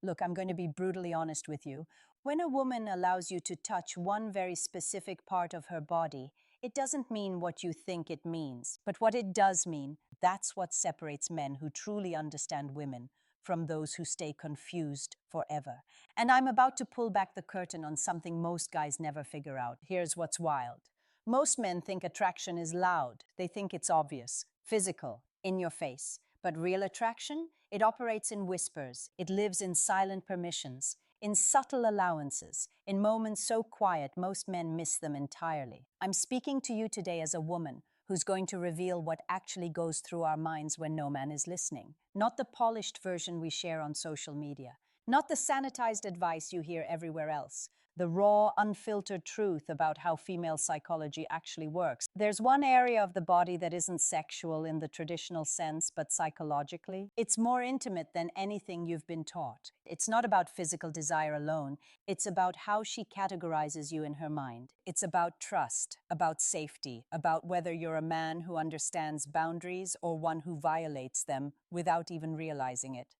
Look, I'm going to be brutally honest with you. When a woman allows you to touch one very specific part of her body, it doesn't mean what you think it means. But what it does mean, that's what separates men who truly understand women from those who stay confused forever. And I'm about to pull back the curtain on something most guys never figure out. Here's what's wild. Most men think attraction is loud. They think it's obvious, physical, in your face. But real attraction? It operates in whispers. It lives in silent permissions, in subtle allowances, in moments so quiet most men miss them entirely. I'm speaking to you today as a woman who's going to reveal what actually goes through our minds when no man is listening. Not the polished version we share on social media, not the sanitized advice you hear everywhere else, the raw, unfiltered truth about how female psychology actually works. There's one area of the body that isn't sexual in the traditional sense, but psychologically, it's more intimate than anything you've been taught. It's not about physical desire alone, it's about how she categorizes you in her mind. It's about trust, about safety, about whether you're a man who understands boundaries or one who violates them without even realizing it.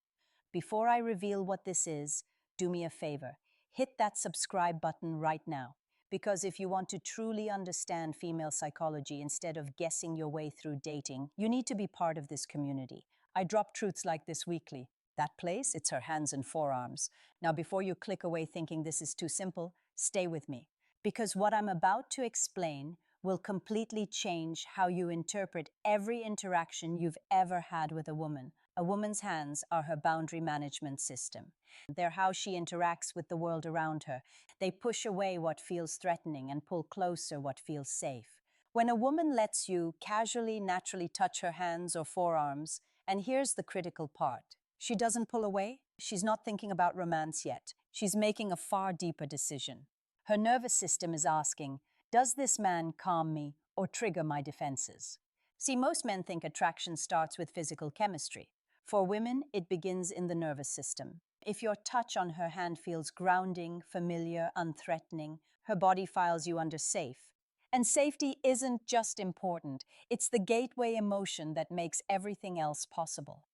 Before I reveal what this is, do me a favor. Hit that subscribe button right now. Because if you want to truly understand female psychology instead of guessing your way through dating, you need to be part of this community. I drop truths like this weekly. That place, it's her hands and forearms. Now, before you click away thinking this is too simple, stay with me. Because what I'm about to explain will completely change how you interpret every interaction you've ever had with a woman. A woman's hands are her boundary management system. They're how she interacts with the world around her. They push away what feels threatening and pull closer what feels safe. When a woman lets you casually, naturally touch her hands or forearms, and here's the critical part, she doesn't pull away. She's not thinking about romance yet. She's making a far deeper decision. Her nervous system is asking, does this man calm me or trigger my defenses? See, most men think attraction starts with physical chemistry. For women, it begins in the nervous system. If your touch on her hand feels grounding, familiar, unthreatening, her body files you under safe. And safety isn't just important, it's the gateway emotion that makes everything else possible.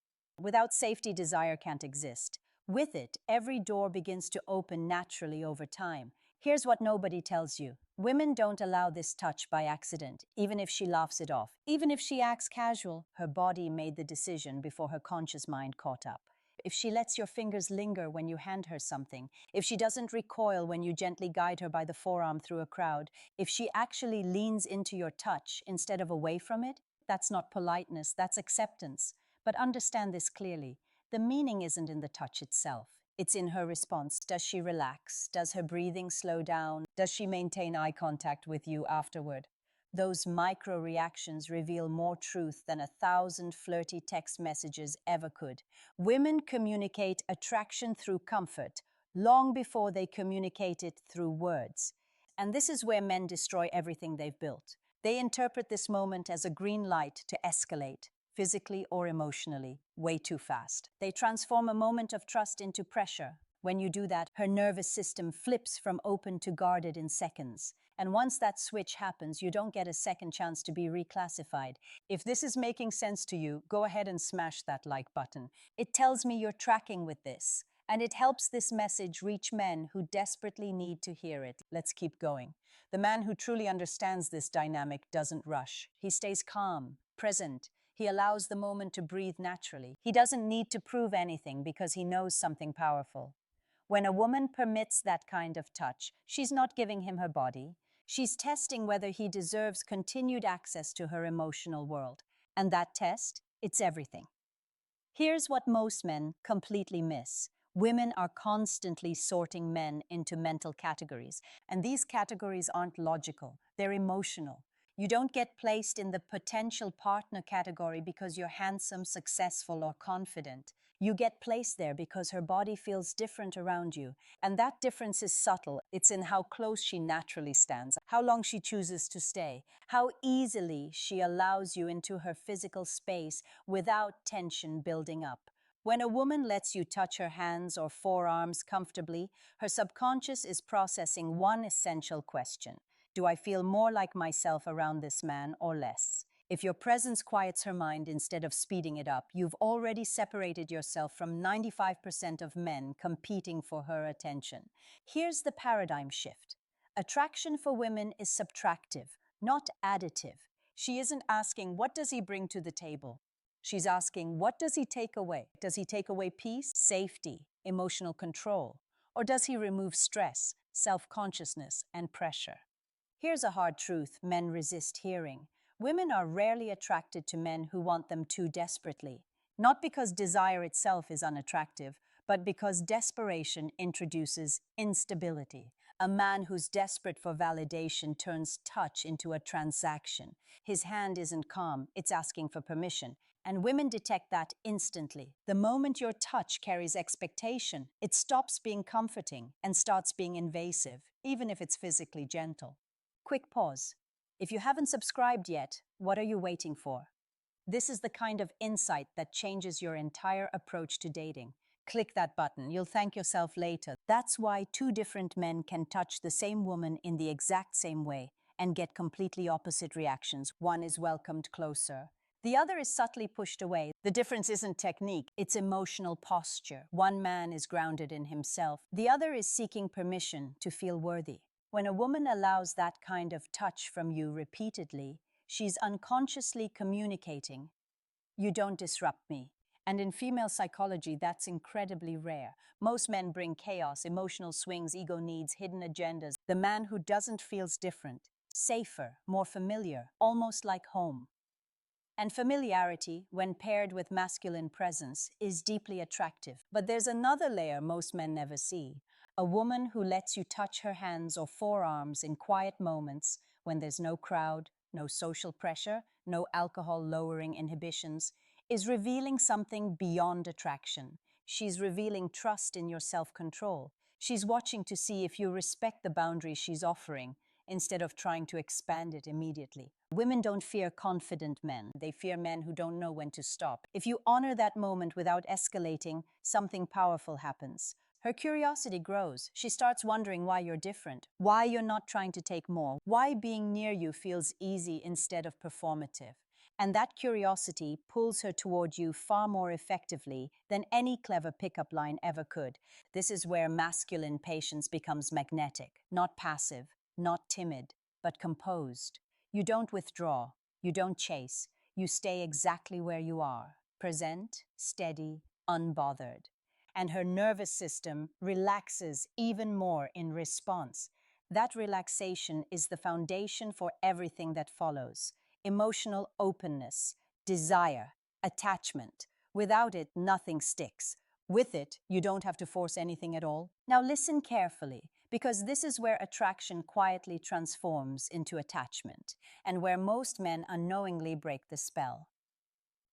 Without safety, desire can't exist. With it, every door begins to open naturally over time. Here's what nobody tells you. Women don't allow this touch by accident, even if she laughs it off. Even if she acts casual, her body made the decision before her conscious mind caught up. If she lets your fingers linger when you hand her something, if she doesn't recoil when you gently guide her by the forearm through a crowd, if she actually leans into your touch instead of away from it, that's not politeness, that's acceptance. But understand this clearly. The meaning isn't in the touch itself. It's in her response. Does she relax? Does her breathing slow down? Does she maintain eye contact with you afterward? Those micro reactions reveal more truth than 1,000 flirty text messages ever could. Women communicate attraction through comfort long before they communicate it through words. And this is where men destroy everything they've built. They interpret this moment as a green light to escalate, physically or emotionally, way too fast. They transform a moment of trust into pressure. When you do that, her nervous system flips from open to guarded in seconds. And once that switch happens, you don't get a second chance to be reclassified. If this is making sense to you, go ahead and smash that like button. It tells me you're tracking with this. And it helps this message reach men who desperately need to hear it. Let's keep going. The man who truly understands this dynamic doesn't rush. He stays calm, present. He allows the moment to breathe naturally. He doesn't need to prove anything because he knows something powerful. When a woman permits that kind of touch, she's not giving him her body. She's testing whether he deserves continued access to her emotional world. And that test, it's everything. Here's what most men completely miss. Women are constantly sorting men into mental categories, and these categories aren't logical, they're emotional. You don't get placed in the potential partner category because you're handsome, successful, or confident. You get placed there because her body feels different around you, and that difference is subtle. It's in how close she naturally stands, how long she chooses to stay, how easily she allows you into her physical space without tension building up. When a woman lets you touch her hands or forearms comfortably, her subconscious is processing one essential question. Do I feel more like myself around this man or less? If your presence quiets her mind instead of speeding it up, you've already separated yourself from 95% of men competing for her attention. Here's the paradigm shift. Attraction for women is subtractive, not additive. She isn't asking, what does he bring to the table? She's asking, what does he take away? Does he take away peace, safety, emotional control? Or does he remove stress, self-consciousness, and pressure? Here's a hard truth men resist hearing. Women are rarely attracted to men who want them too desperately, not because desire itself is unattractive, but because desperation introduces instability. A man who's desperate for validation turns touch into a transaction. His hand isn't calm, it's asking for permission. And women detect that instantly. The moment your touch carries expectation, it stops being comforting and starts being invasive, even if it's physically gentle. Quick pause. If you haven't subscribed yet, what are you waiting for? This is the kind of insight that changes your entire approach to dating. Click that button. You'll thank yourself later. That's why two different men can touch the same woman in the exact same way and get completely opposite reactions. One is welcomed closer. The other is subtly pushed away. The difference isn't technique, it's emotional posture. One man is grounded in himself. The other is seeking permission to feel worthy. When a woman allows that kind of touch from you repeatedly, she's unconsciously communicating, you don't disrupt me. And in female psychology, that's incredibly rare. Most men bring chaos, emotional swings, ego needs, hidden agendas. The man who doesn't feels different, safer, more familiar, almost like home. And familiarity, when paired with masculine presence, is deeply attractive. But there's another layer most men never see. A woman who lets you touch her hands or forearms in quiet moments when there's no crowd, no social pressure, no alcohol lowering inhibitions, is revealing something beyond attraction. She's revealing trust in your self-control. She's watching to see if you respect the boundaries she's offering instead of trying to expand it immediately. Women don't fear confident men. They fear men who don't know when to stop. If you honor that moment without escalating, something powerful happens. Her curiosity grows. She starts wondering why you're different, why you're not trying to take more, why being near you feels easy instead of performative. And that curiosity pulls her toward you far more effectively than any clever pickup line ever could. This is where masculine patience becomes magnetic, not passive, not timid, but composed. You don't withdraw, you don't chase, you stay exactly where you are, present, steady, unbothered. And her nervous system relaxes even more in response. That relaxation is the foundation for everything that follows. Emotional openness, desire, attachment. Without it, nothing sticks. With it, you don't have to force anything at all. Now listen carefully, because this is where attraction quietly transforms into attachment, and where most men unknowingly break the spell.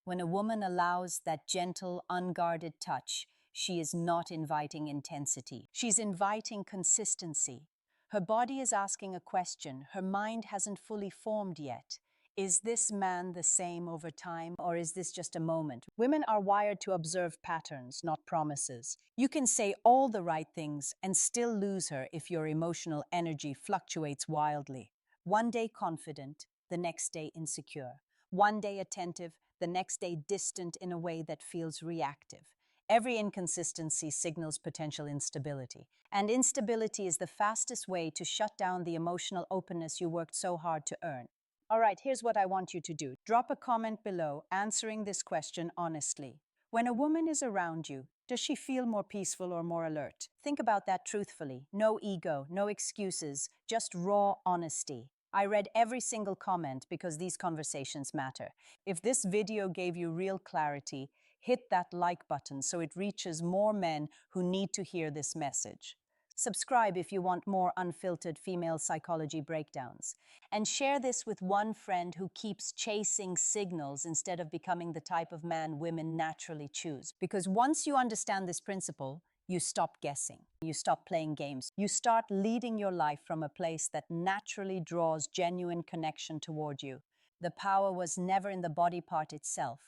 When a woman allows that gentle, unguarded touch, she is not inviting intensity. She's inviting consistency. Her body is asking a question her mind hasn't fully formed yet. Is this man the same over time, or is this just a moment? Women are wired to observe patterns, not promises. You can say all the right things and still lose her if your emotional energy fluctuates wildly. One day confident, the next day insecure. One day attentive, the next day distant in a way that feels reactive. Every inconsistency signals potential instability, and instability is the fastest way to shut down the emotional openness you worked so hard to earn. All right, here's what I want you to do. Drop a comment below answering this question honestly. When a woman is around you, does she feel more peaceful or more alert? Think about that truthfully. No ego, no excuses, just raw honesty. I read every single comment because these conversations matter. If this video gave you real clarity, hit that like button so it reaches more men who need to hear this message. Subscribe if you want more unfiltered female psychology breakdowns. And share this with one friend who keeps chasing signals instead of becoming the type of man women naturally choose. Because once you understand this principle, you stop guessing. You stop playing games. You start leading your life from a place that naturally draws genuine connection toward you. The power was never in the body part itself.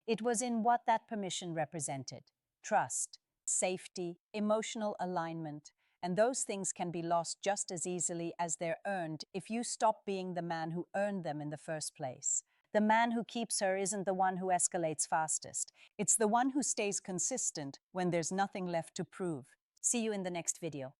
It was in what that permission represented. Trust, safety, emotional alignment. And those things can be lost just as easily as they're earned if you stop being the man who earned them in the first place. The man who keeps her isn't the one who escalates fastest. It's the one who stays consistent when there's nothing left to prove. See you in the next video.